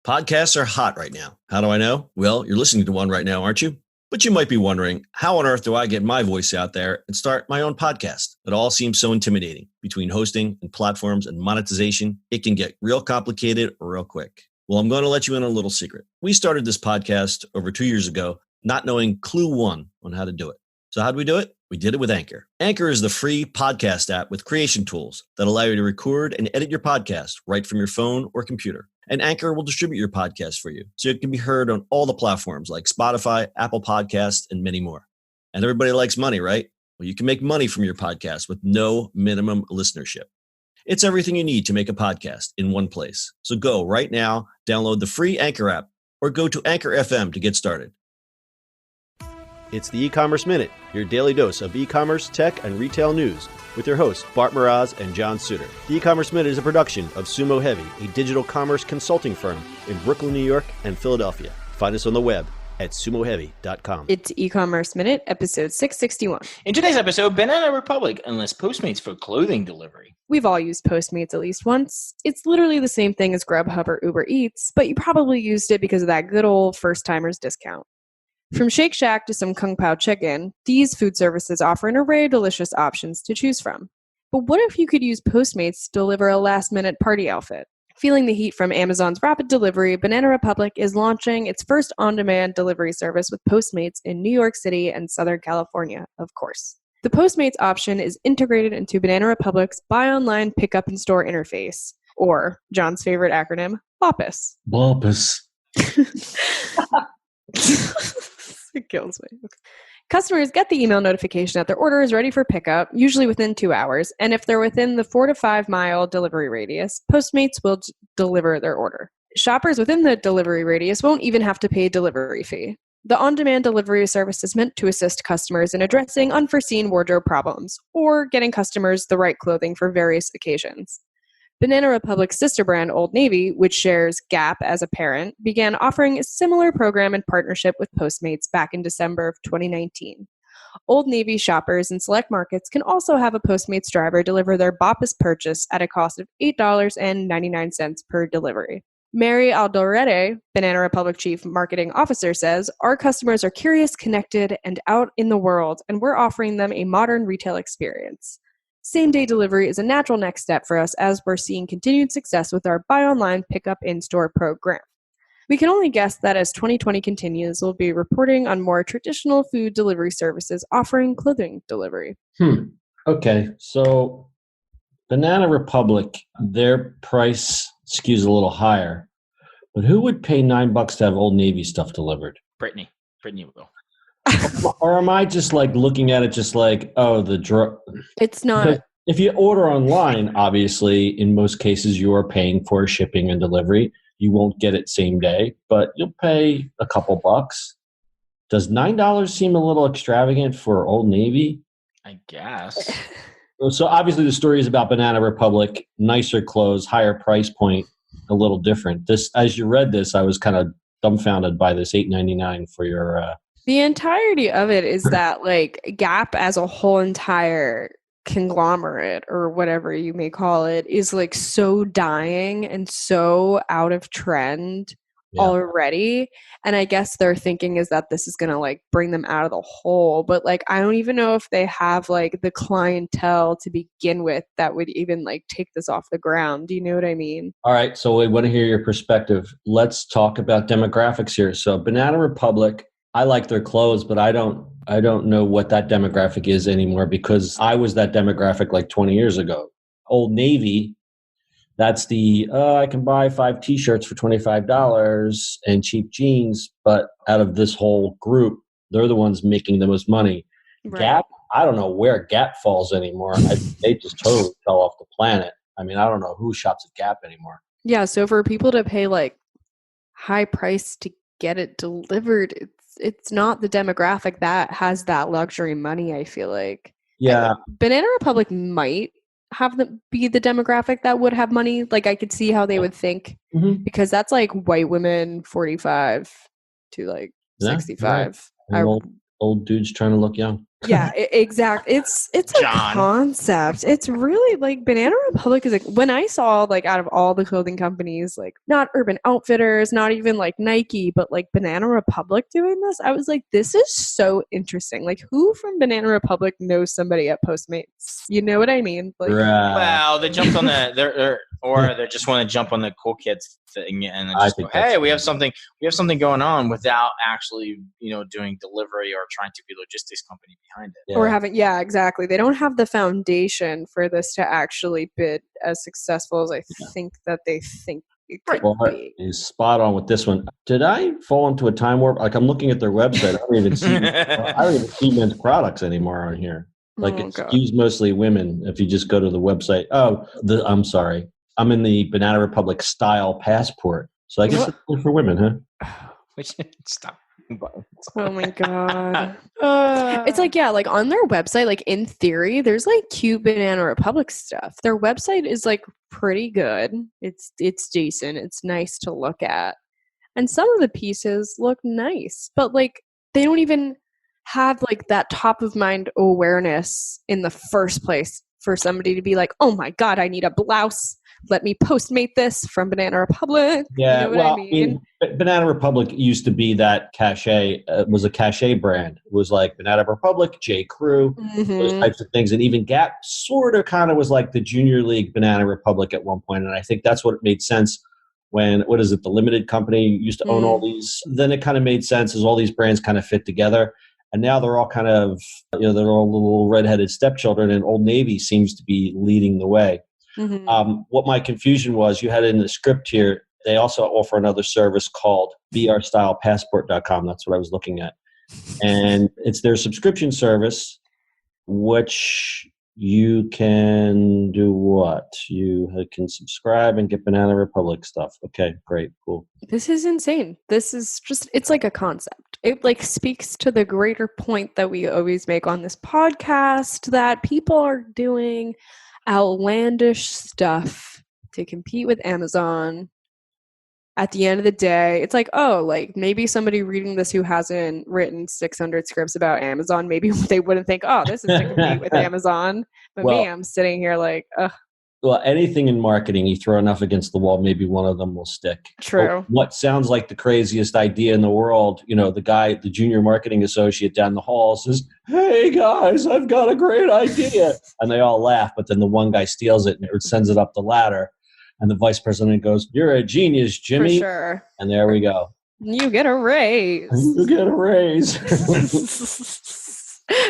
Podcasts are hot right now. How do I know? Well, you're listening to one right now, aren't you? But you might be wondering, how on earth do I get my voice out there and start my own podcast? It all seems so intimidating. Between hosting and platforms and monetization, it can get real complicated real quick. Well, I'm going to let you in on a little secret. We started this podcast over 2 years ago, not knowing clue one on how to do it. So how did we do it? We did it with Anchor. Anchor is the free podcast app with creation tools that allow you to record and edit your podcast right from your phone or computer. And Anchor will distribute your podcast for you, so it can be heard on all the platforms like Spotify, Apple Podcasts, and many more. And everybody likes money, right? Well, you can make money from your podcast with no minimum listenership. It's everything you need to make a podcast in one place. So go right now, download the free Anchor app, or go to Anchor FM to get started. It's the eCommerce Minute, your daily dose of e-commerce, tech, and retail news with your hosts, Bart, Mroz, and John Suder. The eCommerce Minute is a production of SUMO Heavy, a digital commerce consulting firm in Brooklyn, New York, and Philadelphia. Find us on the web at sumoheavy.com. It's eCommerce Minute, episode 661. In today's episode, Banana Republic enlists Postmates for clothing delivery. We've all used Postmates at least once. It's literally the same thing as Grubhub or Uber Eats, but you probably used it because of that good old first-timers discount. From Shake Shack to some Kung Pao chicken, these food services offer an array of delicious options to choose from. But what if you could use Postmates to deliver a last-minute party outfit? Feeling the heat from Amazon's rapid delivery, Banana Republic is launching its first on-demand delivery service with Postmates in New York City and Southern California, of course. The Postmates option is integrated into Banana Republic's Buy Online Pickup in Store interface, or John's favorite acronym, BOPIS. BOPIS. It kills me. Okay. Customers get the email notification that their order is ready for pickup, usually within 2 hours, and if they're within the 4 to 5 mile delivery radius, Postmates will deliver their order. Shoppers within the delivery radius won't even have to pay a delivery fee. The on-demand delivery service is meant to assist customers in addressing unforeseen wardrobe problems or getting customers the right clothing for various occasions. Banana Republic's sister brand, Old Navy, which shares Gap as a parent, began offering a similar program in partnership with Postmates back in December of 2019. Old Navy shoppers in select markets can also have a Postmates driver deliver their BOPIS purchase at a cost of $8.99 per delivery. Mary Aldorete, Banana Republic Chief Marketing Officer, says, "Our customers are curious, connected, and out in the world, and we're offering them a modern retail experience. Same-day delivery is a natural next step for us as we're seeing continued success with our Buy Online Pickup in-Store program. We can only guess that as 2020 continues, we'll be reporting on more traditional food delivery services offering clothing delivery." Okay, so Banana Republic, their price skews a little higher, but who would pay $9 to have Old Navy stuff delivered? Brittany will. Or am I just like looking at it just like, oh, It's not. If you order online, obviously, in most cases, you are paying for shipping and delivery. You won't get it same day, but you'll pay a couple bucks. Does $9 seem a little extravagant for Old Navy? I guess. So obviously the story is about Banana Republic, nicer clothes, higher price point, a little different. This, as you read this, I was kind of dumbfounded by this $8.99 for your... The entirety of it is that like Gap as a whole entire conglomerate or whatever you may call it is like so dying and so out of trend already. And I guess their thinking is that this is going to like bring them out of the hole. But like, I don't even know if they have like the clientele to begin with that would even like take this off the ground. Do you know what I mean? All right. So I want to hear your perspective. Let's talk about demographics here. So Banana Republic, I like their clothes, but I don't know what that demographic is anymore because I was that demographic like 20 years ago. Old Navy, that's the, I can buy 5 t-shirts for $25 and cheap jeans, but out of this whole group, they're the ones making the most money. Right. Gap, I don't know where Gap falls anymore. They just totally fell off the planet. I mean, I don't know who shops at Gap anymore. Yeah, so for people to pay like high price to get it delivered, it's not the demographic that has that luxury money, I feel like. Yeah. Banana Republic might have be the demographic that would have money. Like I could see how they would think because that's like white women 45 to like 65. Right. Old dudes trying to look young. Yeah, exactly. It's a John. concept. It's really like Banana Republic is like, when I saw like out of all the clothing companies, like not Urban Outfitters, not even like Nike, but like Banana Republic doing this, I was like, this is so interesting. Like, who from Banana Republic knows somebody at Postmates? You know what I mean? Like, Well, they jumped on or they just want to jump on the cool kids thing and then just go, hey, we have something going on without actually, doing delivery or trying to be a logistics company behind it. Or having, yeah, exactly. They don't have the foundation for this to actually be as successful as I think that they think it could be. He's spot on with this one. Did I fall into a time warp? Like, I'm looking at their website. I don't even see men's products anymore on here. Like, it skews mostly women if you just go to the website. I'm sorry. I'm in the Banana Republic style passport. So I guess it's good for women, huh? Stop. Oh my God. It's like, yeah, like on their website, like in theory, there's like cute Banana Republic stuff. Their website is like pretty good. It's decent. It's nice to look at. And some of the pieces look nice, but like they don't even have like that top of mind awareness in the first place for somebody to be like, oh my God, I need a blouse. Let me Postmate this from Banana Republic. Yeah, you know what I mean? Banana Republic used to be that cachet, was a cachet brand. It was like Banana Republic, J. Crew, those types of things. And even Gap sort of kind of was like the junior league Banana Republic at one point. And I think that's what made sense when, the Limited Company used to own all these. Then it kind of made sense as all these brands kind of fit together. And now they're all kind of, they're all little redheaded stepchildren, and Old Navy seems to be leading the way. What my confusion was, you had in the script here, they also offer another service called brstylepassport.com. That's what I was looking at. And it's their subscription service, which you can do what? You can subscribe and get Banana Republic stuff. Okay, great, cool. This is insane. This is just, it's like a concept. It like speaks to the greater point that we always make on this podcast, that people are doing outlandish stuff to compete with Amazon. At the end of the day, it's like, oh, like maybe somebody reading this who hasn't written 600 scripts about Amazon, maybe they wouldn't think, oh, this is to compete with Amazon. But me, I'm sitting here like, ugh. Well, anything in marketing, you throw enough against the wall, maybe one of them will stick. True. What sounds like the craziest idea in the world, the junior marketing associate down the hall says, hey guys, I've got a great idea. And they all laugh, but then the one guy steals it and sends it up the ladder. And the vice president goes, you're a genius, Jimmy. For sure. And there we go. You get a raise. You get a raise.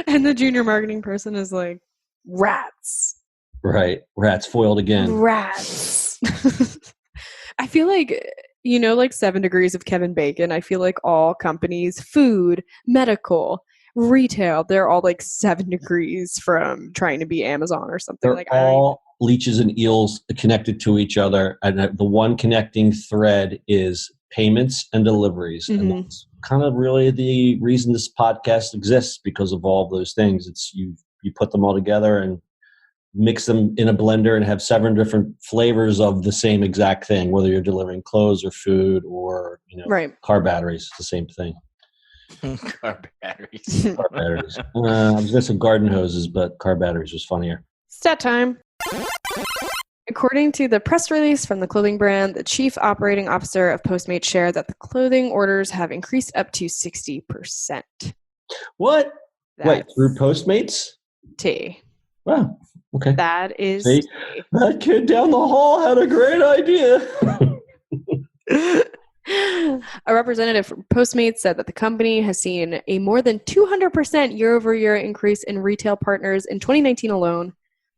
And the junior marketing person is like, rats. Right. Rats foiled again. Rats. I feel like, like 7 Degrees of Kevin Bacon. I feel like all companies, food, medical, retail, they're all like 7 degrees from trying to be Amazon or something. They're like all leeches and eels connected to each other. And the one connecting thread is payments and deliveries. And that's kind of really the reason this podcast exists, because of all of those things. It's you put them all together and mix them in a blender and have 7 different flavors of the same exact thing, whether you're delivering clothes or food or car batteries. It's the same thing. Car batteries. Car batteries. I was going to say garden hoses, but car batteries was funnier. Stat time. According to the press release from the clothing brand, the chief operating officer of Postmates shared that the clothing orders have increased up to 60%. What? Wait, through Postmates? Wow. Okay. That is. See, that kid down the hall had a great idea. A representative from Postmates said that the company has seen a more than 200% year-over-year increase in retail partners in 2019 alone,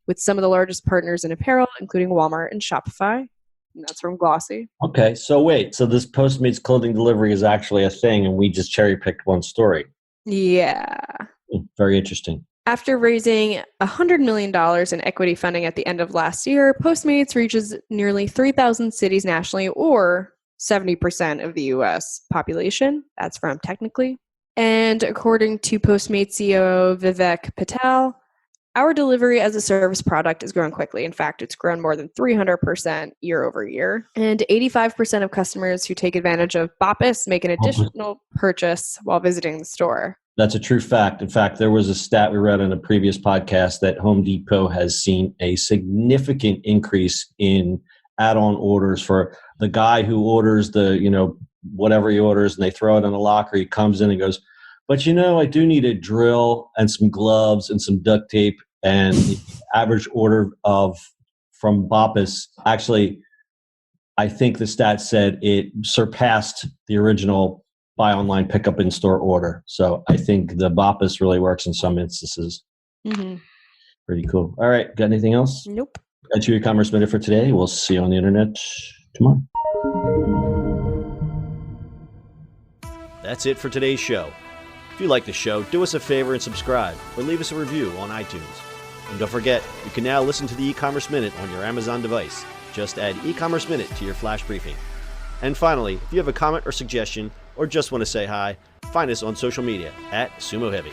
with some of the largest partners in apparel, including Walmart and Shopify. And that's from Glossy. Okay, so wait. So this Postmates clothing delivery is actually a thing, and we just cherry-picked one story. Yeah. Very interesting. After raising $100 million in equity funding at the end of last year, Postmates reaches nearly 3,000 cities nationally, or 70% of the U.S. population. That's from Technically. And according to Postmates CEO Vivek Patel, our delivery as a service product is growing quickly. In fact, it's grown more than 300% year over year. And 85% of customers who take advantage of BOPIS make an additional purchase while visiting the store. That's a true fact. In fact, there was a stat we read on a previous podcast that Home Depot has seen a significant increase in add-on orders for the guy who orders the, whatever he orders, and they throw it in the locker. He comes in and goes, but I do need a drill and some gloves and some duct tape. And the average order from Boppus, actually, I think the stat said it surpassed the original buy online, pick up in store order. So I think the Boppus really works in some instances. Mm-hmm. Pretty cool. All right. Got anything else? Nope. That's your e-commerce minute for today. We'll see you on the internet tomorrow. That's it for today's show. If you like the show, do us a favor and subscribe or leave us a review on iTunes. And don't forget, you can now listen to the e-commerce minute on your Amazon device. Just add e-commerce minute to your flash briefing. And finally, if you have a comment or suggestion or just want to say hi, find us on social media @SUMO Heavy.